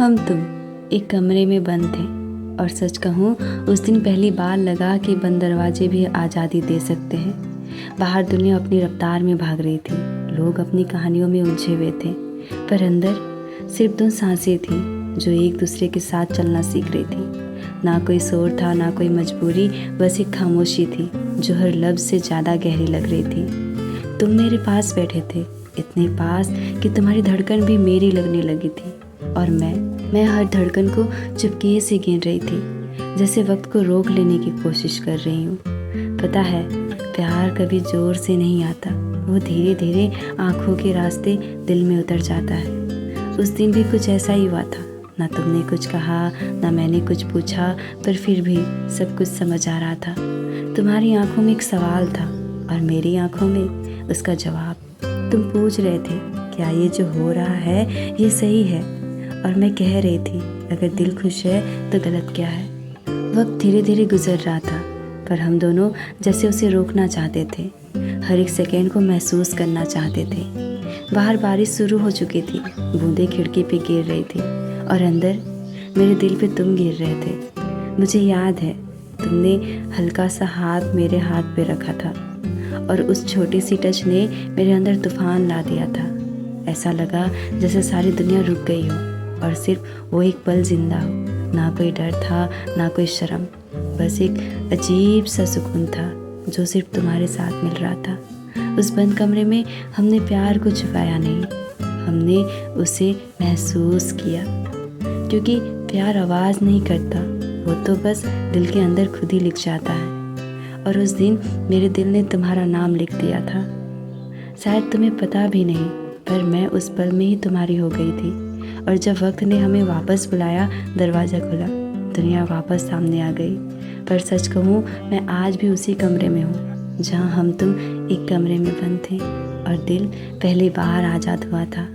हम तुम एक कमरे में बंद थे और सच कहूँ उस दिन पहली बार लगा कि बंद दरवाजे भी आज़ादी दे सकते हैं। बाहर दुनिया अपनी रफ्तार में भाग रही थी, लोग अपनी कहानियों में उलझे हुए थे, पर अंदर सिर्फ दो सांसें थी जो एक दूसरे के साथ चलना सीख रही थी। ना कोई शोर था, ना कोई मजबूरी, बस एक खामोशी थी जो हर लफ्ज़ से ज़्यादा गहरी लग रही थी। तुम मेरे पास बैठे थे, इतने पास कि तुम्हारी धड़कन भी मेरी लगने लगी थी और मैं हर धड़कन को चुपके से गिन रही थी, जैसे वक्त को रोक लेने की कोशिश कर रही हूँ। पता है, प्यार कभी ज़ोर से नहीं आता, वो धीरे धीरे आँखों के रास्ते दिल में उतर जाता है। उस दिन भी कुछ ऐसा ही हुआ था, ना तुमने कुछ कहा ना मैंने कुछ पूछा, पर फिर भी सब कुछ समझ आ रहा था। तुम्हारी आँखों में एक सवाल था और मेरी आँखों में उसका जवाब। तुम पूछ रहे थे क्या ये जो हो रहा है ये सही है, और मैं कह रही थी अगर दिल खुश है तो गलत क्या है। वक्त धीरे धीरे गुजर रहा था, पर हम दोनों जैसे उसे रोकना चाहते थे, हर एक सेकंड को महसूस करना चाहते थे। बाहर बारिश शुरू हो चुकी थी, बूंदें खिड़की पे गिर रही थी और अंदर मेरे दिल पे तुम गिर रहे थे। मुझे याद है तुमने हल्का सा हाथ मेरे हाथ पे रखा था और उस छोटी सी टच ने मेरे अंदर तूफान ला दिया था। ऐसा लगा जैसे सारी दुनिया रुक गई हो और सिर्फ वो एक पल जिंदा हो। ना कोई डर था ना कोई शर्म, बस एक अजीब सा सुकून था जो सिर्फ तुम्हारे साथ मिल रहा था। उस बंद कमरे में हमने प्यार को छुपाया नहीं, हमने उसे महसूस किया, क्योंकि प्यार आवाज़ नहीं करता, वो तो बस दिल के अंदर खुद ही लिख जाता है। और उस दिन मेरे दिल ने तुम्हारा नाम लिख दिया था। शायद तुम्हें पता भी नहीं, पर मैं उस पल में ही तुम्हारी हो गई थी। और जब वक्त ने हमें वापस बुलाया, दरवाज़ा खुला, दुनिया वापस सामने आ गई। पर सच कहूँ मैं आज भी उसी कमरे में हूँ जहाँ हम तुम एक कमरे में बंद थे और दिल पहली बार आज़ाद हुआ था।